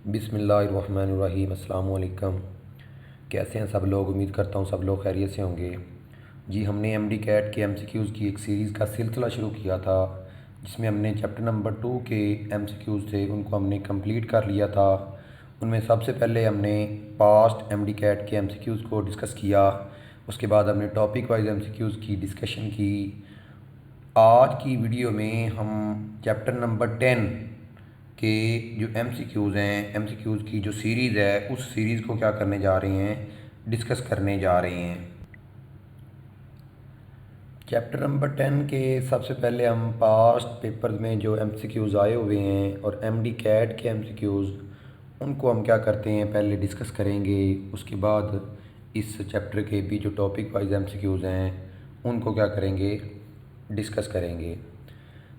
बिस्मिल्लाहिर्रहमानिर्रहीम। अस्सलाम वालेकुम। कैसे हैं सब लोग? उम्मीद करता हूँ सब लोग खैरियत से होंगे। जी, हमने एमडी कैट के एमसीक्यूज़ की एक सीरीज़ का सिलसिला शुरू किया था, जिसमें हमने चैप्टर नंबर 2 के एमसीक्यूज़ थे उनको हमने कंप्लीट कर लिया था। उनमें सबसे पहले हमने पास्ट एमडी कैट के एमसीक्यूज़ को डिस्कस किया। उसके बाद हमने टॉपिक वाइज एमसीक्यूज़ की डिस्कशन की। आज की वीडियो में हम चैप्टर नंबर 10 के जो एमसीक्यूज़ हैं, एमसीक्यूज़ की जो सीरीज़ है, उस सीरीज़ को क्या करने जा रहे हैं, डिस्कस करने जा रहे हैं। चैप्टर नंबर 10 के सबसे पहले हम पास्ट पेपर में जो एमसीक्यूज़ आए हुए हैं और एमडी कैट के एमसीक्यूज़, उनको हम क्या करते हैं पहले डिस्कस करेंगे। उसके बाद इस चैप्टर के भी जो टॉपिक वाइज एमसीक्यूज़ हैं उनको क्या करेंगे, डिस्कस करेंगे।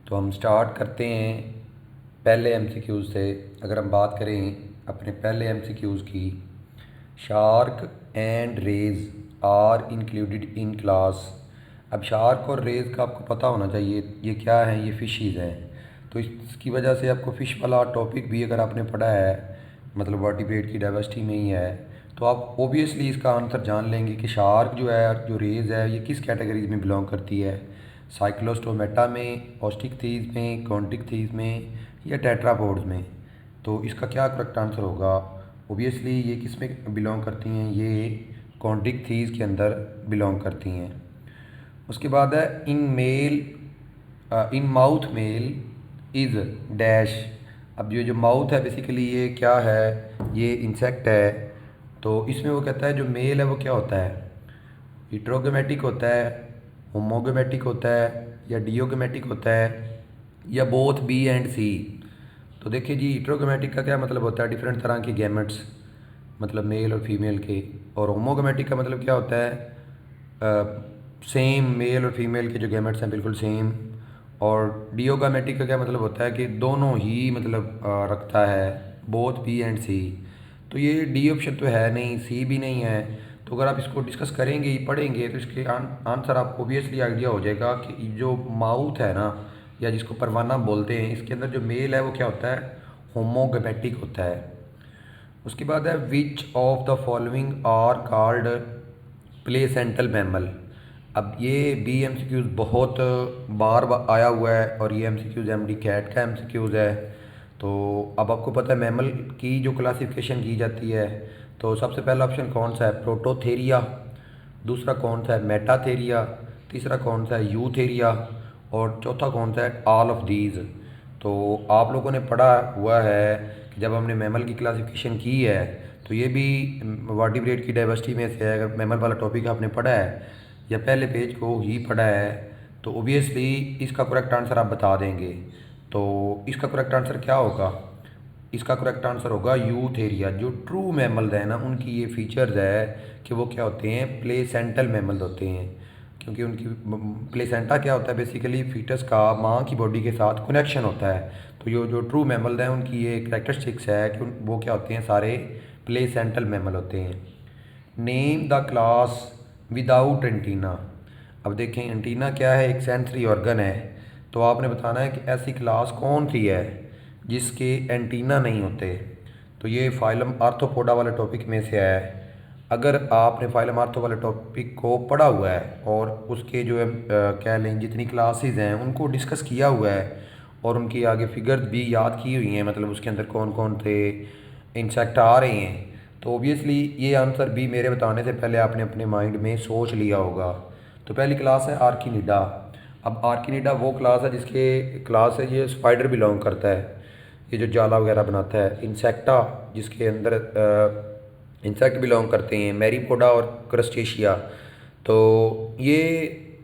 तो हम स्टार्ट करते हैं पहले एमसीक्यूज़ से। अगर हम बात करें अपने पहले एमसीक्यूज़ की, shark and rays are included in class. अब शार्क और रेज का आपको पता होना चाहिए ये क्या है, ये फ़िशीज़ हैं। तो इसकी वजह से आपको फ़िश वाला टॉपिक भी अगर आपने पढ़ा है, मतलब वर्टिब्रेट की डाइवर्सिटी में ही है, तो आप ओबियसली इसका आंसर जान लेंगे कि शार्क जो है, जो रेज है, ये किस कैटेगरीज में बिलोंग करती है। साइक्लोस्टोमेटा में, ऑस्टिकथीज में, कॉन्टिकथीज में या टेट्रापोड्स में। तो इसका क्या करेक्ट आंसर होगा? ओबियसली ये किस में बिलोंग करती हैं, ये कॉन्टिकथीज के अंदर बिलोंग करती हैं। उसके बाद है in mouth mail is dash. अब ये जो माउथ है बेसिकली ये क्या है, ये इंसेक्ट है। तो इसमें वो कहता है जो मेल है वो क्या होता है, हिट्रोगोमेटिक होता है, होमोगोमेटिक होता है या डियोगोमेटिक होता है या बोथ बी एंड सी। तो देखिए जी, हिट्रोगोमेटिक का क्या मतलब होता है, डिफरेंट तरह के गैमेट्स, मतलब मेल और फीमेल के। और होमोगोमेटिक का मतलब क्या होता है, सेम मेल और फीमेल के जो गैमेट्स हैं बिल्कुल सेम। और डियोगोमेटिक का क्या मतलब होता है कि दोनों ही मतलब रखता है, बोथ बी एंड सी। तो ये डी ऑप्शन तो है नहीं, सी भी नहीं है। तो अगर आप इसको डिस्कस करेंगे, पढ़ेंगे, तो इसके आंसर आपको ओबियसली आइडिया हो जाएगा कि जो माउथ है ना, या जिसको परवाना बोलते हैं, इसके अंदर जो मेल है वो क्या होता है, होमोगोमेटिक होता है। उसके बाद है which of the following are called placental mammal. अब ये बी एम सी क्यूज़ बहुत आया हुआ है और ये M C Qs M D CAT का एम सी क्यूज़ है। तो अब आपको पता है मैमल की जो क्लासिफिकेशन की जाती है, तो सबसे पहला ऑप्शन कौन सा है, प्रोटोथेरिया। दूसरा कौन सा है, मेटाथेरिया। तीसरा कौन सा है, यूथेरिया। और चौथा कौन सा है, ऑल ऑफ दीज। तो आप लोगों ने पढ़ा हुआ है कि जब हमने मैमल की क्लासिफिकेशन की है, तो ये भी वर्टिब्रेट की डाइवर्सिटी में से है। अगर मैमल वाला टॉपिक आपने पढ़ा है या पहले पेज को ही पढ़ा है, तो ओबियसली इसका करेक्ट आंसर आप बता देंगे। तो इसका करेक्ट आंसर क्या होगा, इसका करेक्ट आंसर होगा यूथेरिया। जो ट्रू मैमल्स हैं ना, उनकी ये फीचर्स है कि वो क्या होते हैं, प्लेसेंटल मैमल्स होते हैं। क्योंकि उनकी प्लेसेंटा क्या होता है, बेसिकली फीटस का माँ की बॉडी के साथ कनेक्शन होता है। तो ये जो ट्रू मैमल्स हैं उनकी ये करेक्टरिस्टिक्स है कि वो क्या होते हैं, सारे प्लेसेंटल मैमल होते हैं। Name the class without antenna. अब देखें, एंटीना क्या है, एक सेंसरी ऑर्गन है। तो आपने बताना है कि ऐसी क्लास कौन सी है जिसके एंटीना नहीं होते। तो ये फाइलम आर्थ्रोपोडा वाले टॉपिक में से है। अगर आपने फाइलम आर्थो वाले टॉपिक को पढ़ा हुआ है और उसके जो है कह लें जितनी क्लासेस हैं उनको डिस्कस किया हुआ है और उनकी आगे फिगर्स भी याद की हुई हैं, मतलब उसके अंदर कौन कौन थे इंसेक्ट आ रहे हैं, तो ओबियसली ये आंसर भी मेरे बताने से पहले आपने अपने माइंड में सोच लिया होगा। तो पहली क्लास है आर्किनिडा। अब आर्किनिडा वो क्लास है जिसके क्लास है ये स्पाइडर बिलोंग करता है, ये जो जाला वगैरह बनाता है। इंसेक्टा जिसके अंदर इंसेक्ट बिलोंग करते हैं, मैरीपोडा और क्रस्टेशिया। तो ये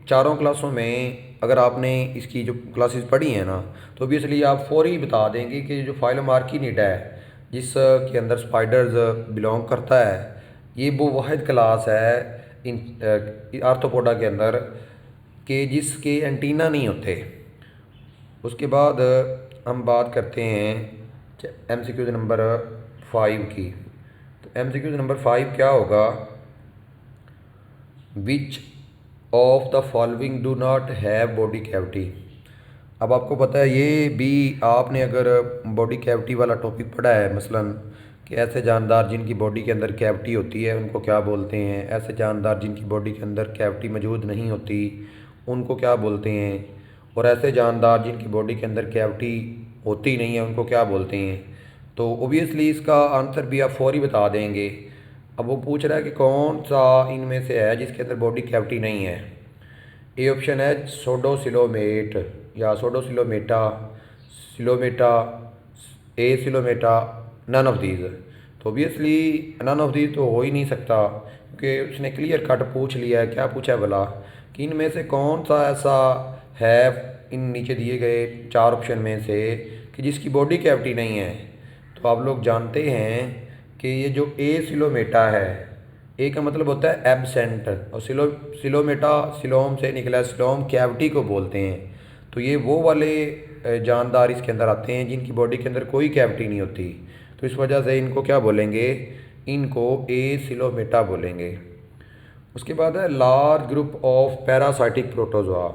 चारों क्लासों में अगर आपने इसकी जो क्लासेस पढ़ी हैं ना, तो ऑब्वियसली आप फौरी बता देंगे कि जो फाइलम आर्किनिडा है जिसके अंदर स्पाइडर्स बिलोंग करता है, ये वो वाहिद क्लास है इन आर्थ्रोपोडा के अंदर कि जिसके एंटीना नहीं होते। उसके बाद हम बात करते हैं एम सी क्यूज नंबर 5 की। तो एम सी क्यूज नंबर 5 क्या होगा, विच of the following do not have body cavity. अब आपको पता है ये भी, आपने अगर बॉडी कैविटी वाला टॉपिक पढ़ा है मसलन कि ऐसे जानदार जिनकी बॉडी के अंदर कैविटी होती है उनको क्या बोलते हैं, ऐसे जानदार जिनकी बॉडी के अंदर कैविटी मौजूद नहीं होती उनको क्या बोलते हैं, और ऐसे जानदार जिनकी बॉडी के अंदर कैविटी होती नहीं है उनको क्या बोलते हैं। तो ओबियसली इसका आंसर भी आप फौरी बता देंगे। अब वो पूछ रहा है कि कौन सा इनमें से है जिसके अंदर बॉडी कैविटी नहीं है। ए ऑप्शन है सोडोसिलोमेट या सोडोसिलोमेटा, सिलोमेटा, ए सिलोमेटा, नन ऑफ दीज। तो ऑब्वियसली नन ऑफ दीज तो हो ही नहीं सकता, क्योंकि उसने क्लियर कट पूछ लिया है। क्या पूछा है भला कि इनमें से कौन सा ऐसा है इन नीचे दिए गए 4 ऑप्शन में से कि जिसकी बॉडी कैविटी नहीं है। तो आप लोग जानते हैं कि ये जो ए सिलोमेटा है, ए का मतलब होता है एब्सेंट, और सिलोमेटा सिलोम से निकला है, सिलोम कैविटी को बोलते हैं। तो ये वो वाले जानदार इसके अंदर आते हैं जिनकी बॉडी के अंदर कोई कैविटी नहीं होती। तो इस वजह से इनको क्या बोलेंगे, इनको ए सिलोमेटा बोलेंगे। उसके बाद है large group of parasitic protozoa.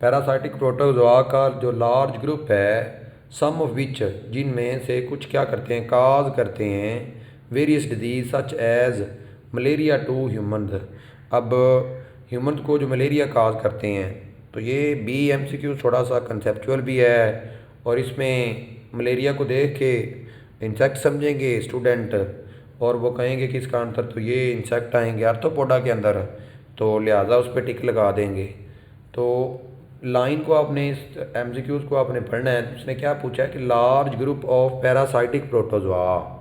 Parasitic protozoa का जो लार्ज ग्रुप है, सम ऑफ विच, जिनमें से कुछ क्या करते हैं, काज करते हैं various disease such as malaria to human. अब ह्यूमन को जो मलेरिया काज करते हैं, तो ये बी एम सी क्यू थोड़ा सा कंसेप्चुअल भी है, और इसमें मलेरिया को देख के इंसेक्ट समझेंगे स्टूडेंट, और वो कहेंगे कि इसका आंसर तो ये इंसेक्ट आएंगे आर्थ्रोपोडा के अंदर, तो लिहाजा उस पर टिक लगा देंगे। तो लाइन को आपने, इस एमसीक्यूज को आपने पढ़ना है। उसने क्या पूछा है कि large group of parasitic protozoa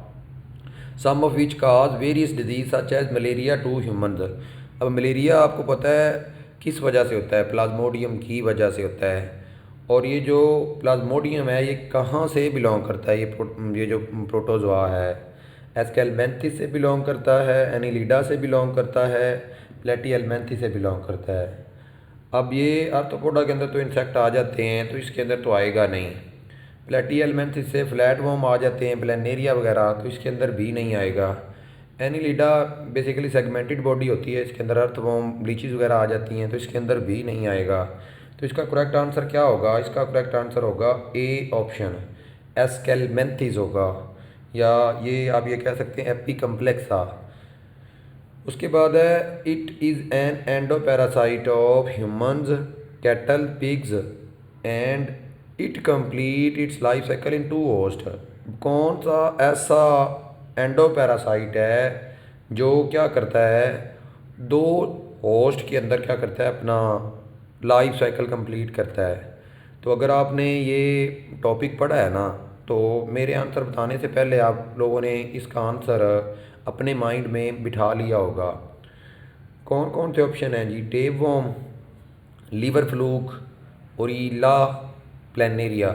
some of which cause various disease such as malaria to humans. अब मलेरिया आपको पता है किस वजह से होता है, प्लाज्मोडियम की वजह से होता है। और ये जो प्लाज्मोडियम है ये कहाँ से बिलोंग करता है, ये जो प्रोटोजोआ है, एस्केलमेंथिस से बिलोंग करता है, एनिलिडा से बिलोंग करता है, प्लेटियलमेंथिस से बिलोंग करता है। अब ये आर्थ्रोपोडा के अंदर तो इंसेक्ट आ जाते हैं, तो इसके अंदर तो आएगा नहीं। प्लेटियलमेंथिस से फ्लैट वॉर्म आ जाते हैं, प्लेनेरिया वगैरह, तो इसके अंदर भी नहीं आएगा। एनिलिडा बेसिकली सेगमेंटेड बॉडी होती है, इसके अंदर अर्थवॉर्म ब्लीचेस वगैरह आ जाती हैं, तो इसके अंदर भी नहीं आएगा। तो इसका करेक्ट आंसर क्या होगा, इसका करेक्ट आंसर होगा ए ऑप्शन, एस्केलमेंथिस होगा, या ये आप ये कह सकते हैं एपी कम्प्लेक्सा। उसके बाद है it is an endoparasite of humans, cattle, pigs and it complete it's life cycle in 2 host. कौन सा ऐसा एंडोपैरासाइट है जो क्या करता है, 2 होस्ट के अंदर क्या करता है, अपना लाइफ साइकिल कंप्लीट करता है। तो अगर आपने ये टॉपिक पढ़ा है ना, तो मेरे आंसर बताने से पहले आप लोगों ने इसका आंसर अपने माइंड में बिठा लिया होगा। कौन कौन से ऑप्शन हैं जी, टेपवॉर्म, लीवर फ्लूक, ओरिला, प्लेनेरिया।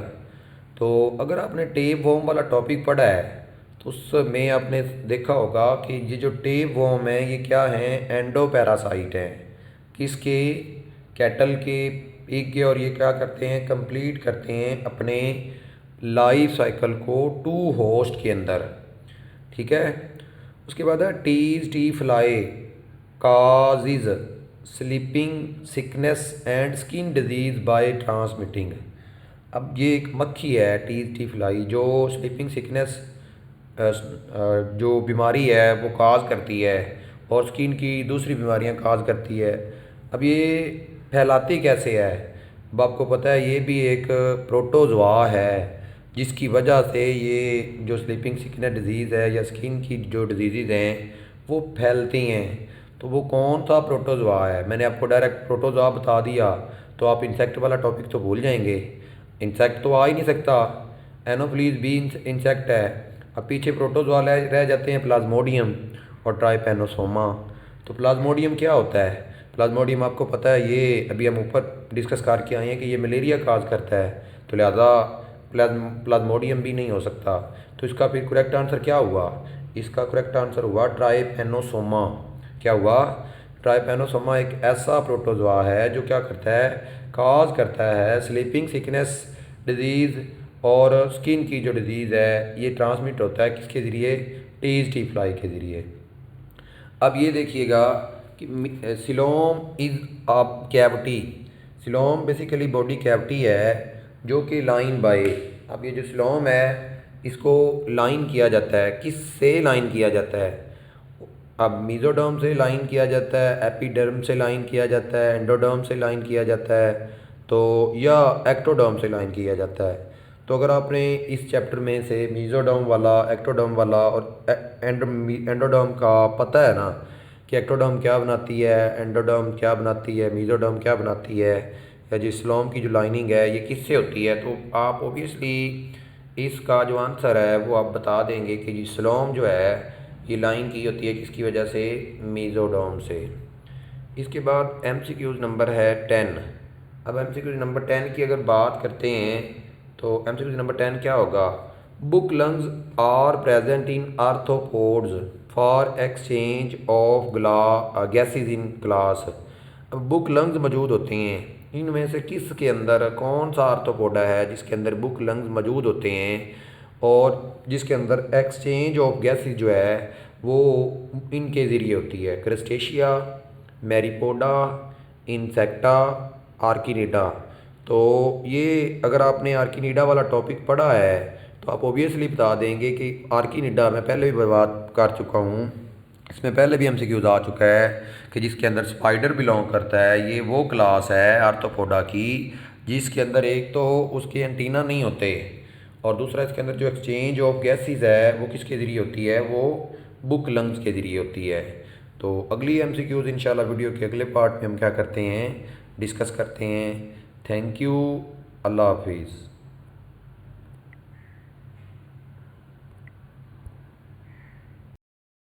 तो अगर आपने टेपवॉर्म वाला टॉपिक पढ़ा है तो उसमें आपने देखा होगा कि ये जो टेपवॉर्म है ये क्या है, एंडोपैरासाइट है। किसके, कैटल के, पिग के, और ये क्या करते हैं, कंप्लीट करते हैं अपने लाइफ साइकिल को 2 होस्ट के अंदर। ठीक है। उसके बाद है tsetse fly causes sleeping sickness and skin disease by transmitting. अब ये एक मक्खी है टीज टी फ्लाई जो स्लीपिंग सिकनेस जो बीमारी है वो काज करती है, और स्किन की दूसरी बीमारियां काज करती है। अब ये फैलाती कैसे है, अब आपको पता है ये भी एक प्रोटोजोआ है जिसकी वजह से ये जो स्लीपिंग सिकनेस डिजीज़ है या स्किन की जो डिजीज़ हैं वो फैलती हैं। तो वो कौन सा प्रोटोजोआ है, मैंने आपको डायरेक्ट प्रोटोजोआ बता दिया तो आप इंसेक्ट वाला टॉपिक तो भूल जाएंगे। इंसेक्ट तो आ ही नहीं सकता, एनोफ्लीज भी इंसेक्ट है। अब पीछे प्रोटोजोआ रह जाते हैं प्लाज्मोडियम और ट्राइपैनोसोमा। तो प्लाज्मोडियम क्या होता है, प्लाज्मोडियम आपको पता है ये अभी हम ऊपर डिस्कस करके आए हैं कि ये मलेरिया काज करता है, तो लिहाजा प्लाज्मोडियम भी नहीं हो सकता। तो इसका फिर करेक्ट आंसर क्या हुआ, इसका करेक्ट आंसर हुआ ट्राइपैनोसोमा। क्या हुआ, ट्राइपैनोसोमा एक ऐसा प्रोटोजोआ है जो क्या करता है, काज करता है स्लीपिंग सिकनेस डिजीज़, और स्किन की जो डिजीज़ है ये ट्रांसमिट होता है किसके ज़रिए, टीज टी फ्लाई के ज़रिए। अब ये देखिएगा कि coelom is a cavity, coelom basically body cavity है जो कि लाइन बाय, अब ये जो स्लोम है इसको लाइन किया जाता है, किस से लाइन किया जाता है? अब मीजोडर्म से लाइन किया जाता है, एपिडर्म से लाइन किया जाता है, एंडोडर्म से लाइन किया जाता है, तो या एक्टोडर्म से लाइन किया जाता है। तो अगर आपने इस चैप्टर में से मीजोडर्म वाला, एक्टोडर्म वाला और एंडोडर्म का पता है ना कि एक्टोडर्म क्या बनाती है, एंडोडर्म क्या बनाती है, मीजोडर्म क्या बनाती है, या जो स्लोम की जो लाइनिंग है ये किससे होती है, तो आप ओबियसली इसका जो आंसर है वो आप बता देंगे कि जी स्लोम जो है ये लाइन की होती है किसकी वजह से, मीजोडर्म से। इसके बाद एमसीक्यूज नंबर है 10। अब एमसीक्यूज नंबर 10 की अगर बात करते हैं तो एमसीक्यूज नंबर 10 क्या होगा? Book lungs are present in arthropods for exchange of gases in class. अब बुक लंग्स मौजूद होते हैं, इनमें से किसके अंदर कौन सा आर्थ्रोपोडा है जिसके अंदर बुक लंग्स मौजूद होते हैं और जिसके अंदर एक्सचेंज ऑफ गैसेज जो है वो इनके ज़रिए होती है? Crustacea, Myriapoda, Insecta, Arachnida. तो ये अगर आपने आर्किनिडा वाला टॉपिक पढ़ा है तो आप ओबियसली बता देंगे कि आर्किनिडा मैं पहले भी बात कर चुका हूँ, इसमें पहले भी एमसीक्यूज आ चुका है कि जिसके अंदर स्पाइडर बिलोंग करता है। ये वो क्लास है आर्थ्रोपोडा की जिसके अंदर एक तो उसके एंटीना नहीं होते और दूसरा इसके अंदर जो एक्सचेंज ऑफ गैसेस है वो किसके ज़रिए होती है, वो बुक लंग्स के ज़रिए होती है। तो अगली एमसीक्यूज इंशाल्लाह वीडियो के अगले पार्ट में हम क्या करते हैं, डिस्कस करते हैं। थैंक यू, अल्लाह हाफिज़।